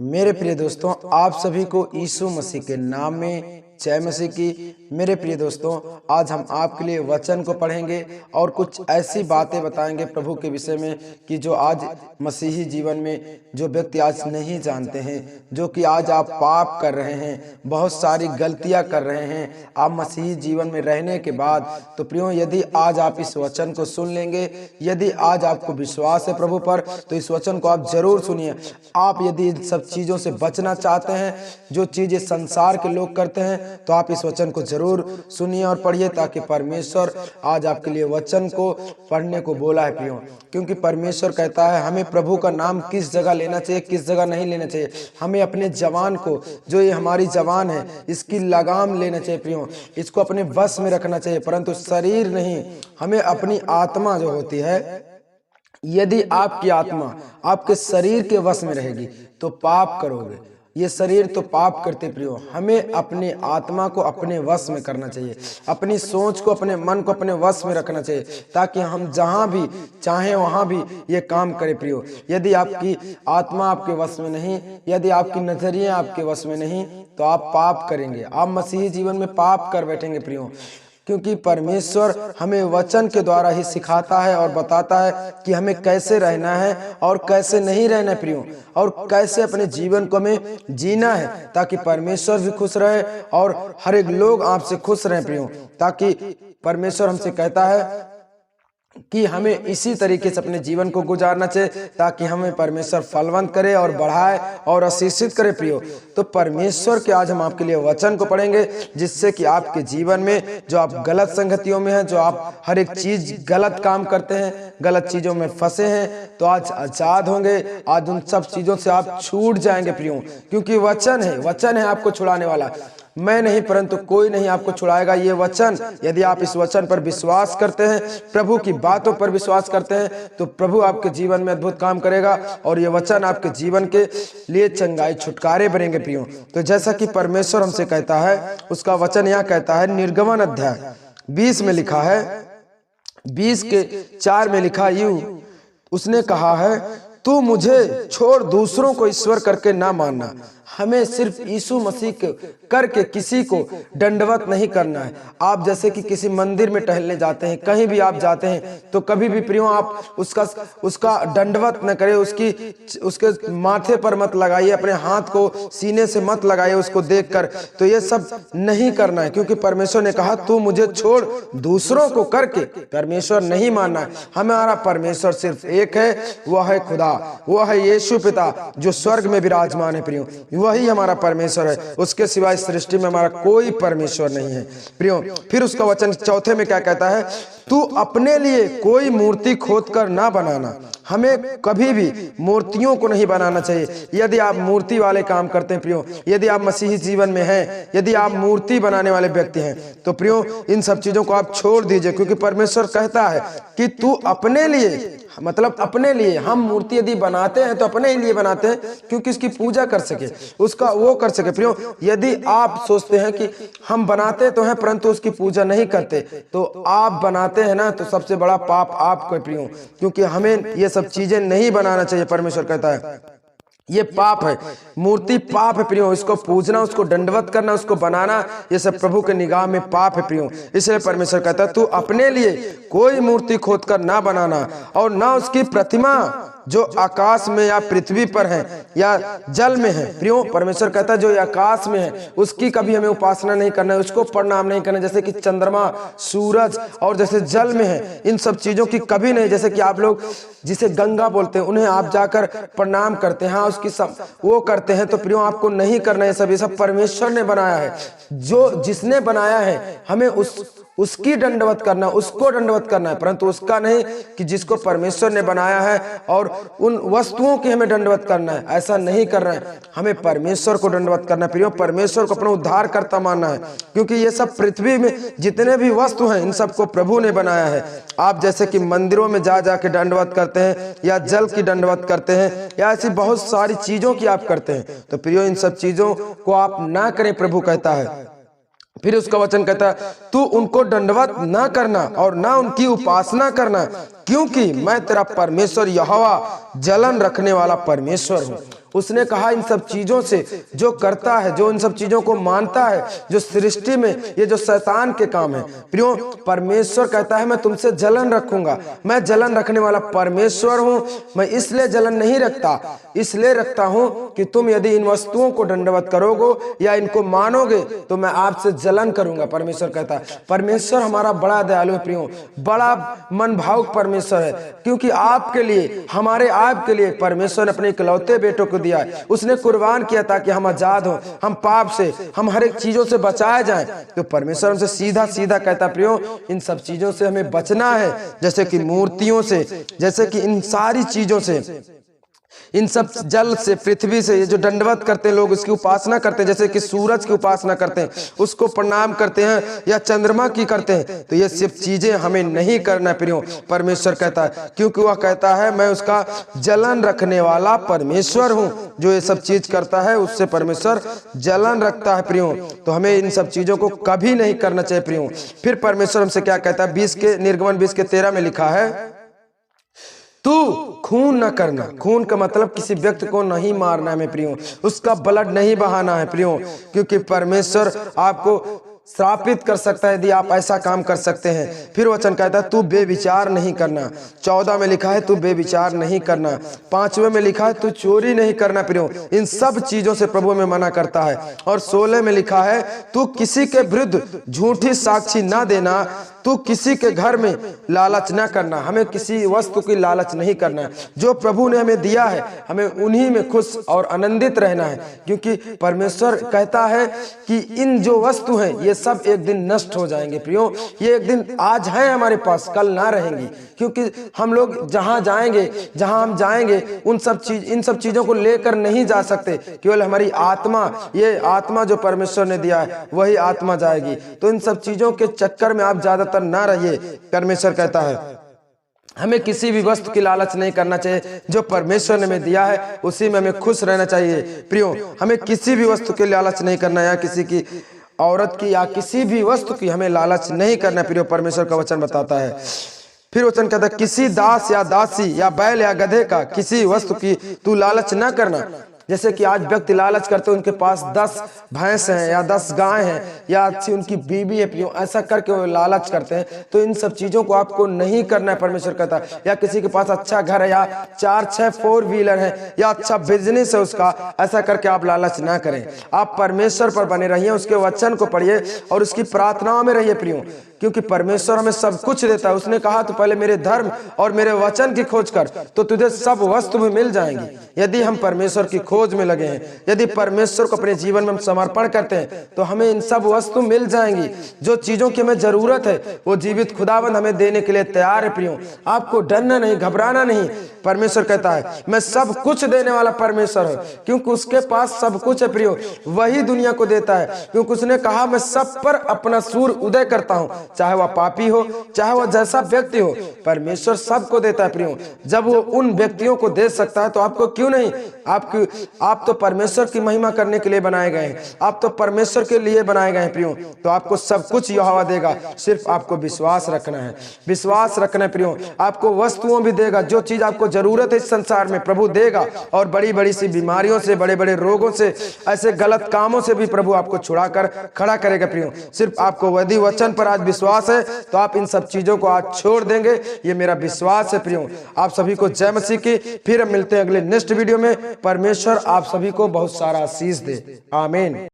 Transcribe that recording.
मेरे प्रिय दोस्तों, आप सभी को यीशु मसीह के नाम में जय मसीह की। मेरे प्रिय दोस्तों, आज हम आपके लिए वचन को पढ़ेंगे और कुछ ऐसी बातें बताएंगे प्रभु के विषय में कि जो आज मसीही जीवन में जो व्यक्ति आज नहीं जानते हैं, जो कि आज आप पाप कर रहे हैं, बहुत सारी गलतियां कर रहे हैं आप मसीही जीवन में रहने के बाद। तो प्रियो, यदि आज आप इस वचन को सुन लेंगे, यदि आज आपको विश्वास है प्रभु पर, तो इस वचन को आप जरूर सुनिए। आप यदि इन सब चीजों से बचना चाहते हैं, जो चीजें संसार के लोग करते हैं, तो आप इस वचन को जरूर सुनिए और पढ़िए, ताकि परमेश्वर आज आपके लिए वचन को पढ़ने को बोला है प्रियो। क्योंकि परमेश्वर कहता है हमें प्रभु का नाम किस जगह लेना चाहिए, किस जगह नहीं लेना चाहिए। हमें अपने जवान को, जो ये हमारी जवान है, इसकी लगाम लेना चाहिए प्रियो, इसको अपने वश में रखना चाहिए, परंतु शरीर नहीं। हमें अपनी आत्मा जो होती है, यदि आपकी आत्मा आपके शरीर के वश में रहेगी तो पाप करोगे। ये शरीर तो पाप करते प्रियो। हमें अपने आत्मा को अपने वश में करना चाहिए, अपनी सोच को, अपने मन को अपने वश में रखना चाहिए, ताकि हम जहां भी चाहें वहां भी ये काम करें प्रियो। यदि आपकी आत्मा आपके वश में नहीं, यदि आपकी नजरिए आपके वश में नहीं, तो आप पाप करेंगे, आप मसीही जीवन में पाप कर बैठेंगे प्रियो। क्योंकि परमेश्वर हमें वचन के द्वारा ही सिखाता है और बताता है कि हमें कैसे रहना है और कैसे नहीं रहना है प्रियो, और कैसे अपने जीवन को हमें जीना है, ताकि परमेश्वर भी खुश रहे और हर एक लोग आपसे खुश रहे प्रियो। ताकि परमेश्वर हमसे कहता है कि हमें इसी तरीके से अपने जीवन को गुजारना चाहिए, ताकि हमें परमेश्वर फलवंत करे और बढ़ाए और आशीषित करे प्रियो। तो परमेश्वर के आज हम आपके लिए वचन को पढ़ेंगे, जिससे कि आपके जीवन में जो आप गलत संगतियों में हैं, जो आप हर एक चीज गलत काम करते हैं, गलत चीजों में फंसे हैं, तो आज आजाद होंगे। आज उन सब चीजों से आप छूट जाएंगे प्रियो, क्योंकि वचन है आपको छुड़ाने वाला। मैं नहीं, परंतु कोई नहीं आपको छुड़ाएगा। ये वचन, यदि आप इस वचन पर विश्वास करते हैं, प्रभु की बातों पर विश्वास करते हैं, तो प्रभु आपके जीवन में अद्भुत काम करेगा और ये वचन आपके जीवन के लिए चंगाई छुटकारे बनेंगे प्रियो। तो जैसा कि परमेश्वर हमसे कहता है, उसका वचन यह कहता है, निर्गमन अध्याय 20 में लिखा है, 20:4 में लिखा यूं, उसने कहा है, तू मुझे छोड़ दूसरों को ईश्वर करके ना मानना। हमें सिर्फ यीशु मसीह के करके किसी को दंडवत नहीं करना है। आप जैसे कि किसी मंदिर में टहलने जाते हैं, कहीं भी आप जाते हैं, तो कभी भी प्रियो आप उसका दंडवत न करें, उसके माथे पर मत लगाइए, अपने हाथ को सीने से मत लगाइए उसको देखकर। तो ये सब नहीं करना है, क्योंकि परमेश्वर ने कहा तू मुझे छोड़ दूसरों को करके परमेश्वर नहीं मानना है। हमारा परमेश्वर सिर्फ एक है, वह है खुदा, वह है यीशु पिता जो स्वर्ग में विराजमान है प्रियो। वही हमारा परमेश्वर है, उसके सिवाय सृष्टि में हमारा कोई परमेश्वर नहीं है प्रियो। फिर उसका वचन चौथे में क्या कहता है, तू अपने लिए कोई मूर्ति खोद कर ना बनाना। हमें कभी भी मूर्तियों को नहीं बनाना चाहिए। यदि आप मूर्ति वाले काम करते हैं प्रियो, यदि आप मसीही जीवन में हैं, यदि आप मूर्ति बनाने वाले व्यक्ति हैं, तो प्रियो इन सब चीजों को आप छोड़ दीजिए। क्योंकि परमेश्वर कहता है कि तू अपने लिए, मतलब अपने लिए, हम मूर्ति यदि बनाते हैं तो अपने लिए बनाते हैं, क्योंकि उसकी पूजा कर सके, उसका वो कर सके प्रियो। यदि आप सोचते हैं कि हम बनाते तो हैं परंतु उसकी पूजा नहीं करते, तो आप बनाते हैं ना, तो सबसे बड़ा पाप आपको प्रियो। क्योंकि हमें ये सब चीजें नहीं बनाना चाहिए। परमेश्वर कहता है ये पाप है, मूर्ति पाप है प्रियो। इसको पूजना, उसको दंडवत करना, उसको बनाना, ये सब प्रभु के निगाह में पाप है प्रियो। इसलिए परमेश्वर कहता है तू अपने लिए कोई मूर्ति खोद कर ना बनाना, और ना उसकी प्रतिमा जो आकाश में या पृथ्वी पर है या जल में है प्रियो। परमेश्वर कहता है जो आकाश में है उसकी कभी हमें उपासना नहीं करना है, उसको प्रणाम नहीं करना। जैसे कि चंद्रमा, सूरज और जैसे जल में है, इन सब चीजों की कभी नहीं। जैसे कि आप लोग जिसे गंगा बोलते हैं, उन्हें आप जाकर प्रणाम करते हैं, हाँ उसकी सब वो करते हैं, तो प्रियो आपको नहीं करना है। ये सब परमेश्वर ने बनाया है। जो जिसने बनाया है हमें उसकी दंडवत करना, उसको दंडवत करना है, परंतु उसका नहीं कि जिसको परमेश्वर ने बनाया है और उन वस्तुओं की हमें दंडवत करना है। ऐसा नहीं करना है, हमें परमेश्वर को दंडवत करना है प्रियो। परमेश्वर को अपना उद्धार करता मानना है, क्योंकि ये सब पृथ्वी में जितने भी वस्तु हैं, इन सबको प्रभु ने बनाया है। आप जैसे कि मंदिरों में जा जाके दंडवत करते हैं, या जल की दंडवत करते हैं, या ऐसी बहुत सारी चीजों की आप करते हैं, तो प्रियो इन सब चीजों को आप ना करें, प्रभु कहता है। फिर उसका वचन कहता है तू उनको दंडवत ना करना और ना उनकी उपासना करना, क्योंकि मैं तेरा परमेश्वर यहोवा जलन रखने वाला परमेश्वर हूँ। उसने कहा इन सब चीजों से जो करता है, जो इन सब चीजों को मानता है, जो सृष्टि में ये जो शैतान के काम है प्रियो, परमेश्वर कहता है मैं तुमसे जलन रखूंगा। मैं जलन रखने वाला परमेश्वर हूं। मैं इसलिए जलन नहीं रखता, इसलिए रखता हूं कि तुम यदि इन वस्तुओं को दंडवत करोगे या इनको मानोगे तो मैं आपसे जलन करूंगा। परमेश्वर कहता है। परमेश्वर हमारा बड़ा दयालु है प्रियो, बड़ा मन भावुक परमेश्वर है, क्योंकि आपके लिए, हमारे आपके लिए परमेश्वर ने अपने इकलौते बेटों को दिया है। उसने कुर्बान किया ताकि हम आजाद हो, हम पाप से, हम हर एक चीजों से बचाए जाएं। तो परमेश्वर हमसे सीधा सीधा कहता प्रियो इन सब चीजों से हमें बचना है, जैसे कि मूर्तियों से, जैसे कि इन सारी चीजों से, इन सब जल से, पृथ्वी से, ये जो दंडवत करते हैं लोग, उसकी उपासना करते हैं, जैसे कि सूरज की उपासना करते हैं, उसको प्रणाम करते हैं, या चंद्रमा की करते हैं, तो ये सब चीजें हमें नहीं करना प्रियो। परमेश्वर कहता है, क्योंकि वह कहता है मैं उसका जलन रखने वाला परमेश्वर हूं। जो ये सब चीज करता है उससे परमेश्वर जलन रखता है प्रियो। तो हमें इन सब चीजों को कभी नहीं करना चाहिए प्रियो। फिर परमेश्वर हमसे क्या कहता है, निर्गमन 20:13 में लिखा है, तू खून न करना। खून का मतलब किसी व्यक्ति को नहीं मारना है प्रियो, उसका ब्लड नहीं बहाना है प्रियो, क्योंकि परमेश्वर आपको श्रापित कर सकता है यदि आप ऐसा काम कर सकते हैं। फिर वचन कहता है तू बेविचार नहीं करना। 14 में लिखा है तू बेविचार नहीं करना। 5वें में लिखा है तू चोरी नहीं करना प्रियो। इन सब चीजों से प्रभु में मना करता है। और 16 में लिखा है तू किसी के विरुद्ध झूठी साक्षी ना देना, तू किसी के घर में लालच ना करना। हमें किसी वस्तु की लालच नहीं करना है। जो प्रभु ने हमें दिया है हमें उन्हीं में खुश और आनंदित रहना है, क्योंकि परमेश्वर कहता है कि इन जो वस्तु हैं ये सब एक दिन नष्ट हो जाएंगे प्रियो। ये एक दिन आज है हमारे पास, कल ना रहेंगी, क्योंकि हम लोग जहां हम जाएंगे इन सब चीजों को लेकर नहीं जा सकते। केवल हमारी आत्मा, ये आत्मा जो परमेश्वर ने दिया है वही आत्मा जाएगी। तो इन सब चीजों के चक्कर में आप ज्यादातर ना रहिए। परमेश्वर कहता है हमें किसी भी वस्तु की लालच नहीं करना चाहिए। जो परमेश्वर ने हमें दिया है उसी में हमें खुश रहना चाहिए प्रियो। हमें किसी भी वस्तु की लालच नहीं करना, या किसी की औरत की या किसी भी वस्तु की हमें लालच नहीं करना प्रियो। परमेश्वर का वचन बताता है। फिर वचन कहता है किसी दास या दासी या बैल या गधे का किसी वस्तु की तू लालच न करना। जैसे कि आज व्यक्ति लालच करते हैं, उनके पास 10 भैंस हैं या 10 गाय हैं या अच्छी उनकी बीवी है प्रियो, ऐसा करके वो लालच करते हैं। तो इन सब चीजों को आपको नहीं करना है परमेश्वर कहता है। या किसी के पास अच्छा घर है या 4-6 4 व्हीलर है या अच्छा बिजनेस है उसका, ऐसा करके आप लालच ना करें। आप परमेश्वर पर बने रहिए, उसके वचन को पढ़िए और उसकी प्रार्थनाओं में रहिए प्रियो, क्योंकि परमेश्वर हमें सब कुछ देता है। उसने कहा तो पहले मेरे धर्म और मेरे वचन की खोज कर तो तुझे सब वस्तु भी मिल जाएंगी। यदि हम परमेश्वर की खोज में लगे हैं, यदि परमेश्वर को अपने जीवन में हम समर्पण करते हैं तो हमें इन सब वस्तु मिल जाएंगी। जो चीजों की हमें जरूरत है वो जीवित खुदावंद हमें देने के लिए तैयार है प्रियो। आपको डरना नहीं, घबराना नहीं। परमेश्वर कहता है मैं सब कुछ देने वाला परमेश्वर हूं, क्योंकि उसके पास सब कुछ है प्रियो। वही दुनिया को देता है, क्योंकि उसने कहा मैं सब पर अपना सूर्य उदय करता हूं, चाहे वह पापी हो चाहे वह जैसा व्यक्ति हो। परमेश्वर सबको देता है प्रियो। जब वो उन व्यक्तियों को दे सकता है तो आपको क्यों नहीं। आप तो परमेश्वर की महिमा करने के लिए बनाए गए हैं, आप तो परमेश्वर के लिए बनाए गए हैं प्रियो। तो आपको सब कुछ यहोवा देगा, सिर्फ आपको विश्वास रखना है। विश्वास रखना है प्रियो। आपको वस्तुओं भी देगा, जो चीज आपको जरूरत है इस संसार में प्रभु देगा। और बड़ी बड़ी सी बीमारियों से, बड़े बड़े रोगों से, ऐसे गलत कामों से भी प्रभु आपको छुड़ा कर खड़ा करेगा प्रियो। सिर्फ आपको यदि वचन पर आज विश्वास है तो आप इन सब चीजों को आज छोड़ देंगे, ये मेरा विश्वास है प्रियो। आप सभी को जय मसीह की। फिर हम मिलते हैं अगले नेक्स्ट वीडियो में। परमेश्वर आप सभी को बहुत सारा आशीष दे। आमीन।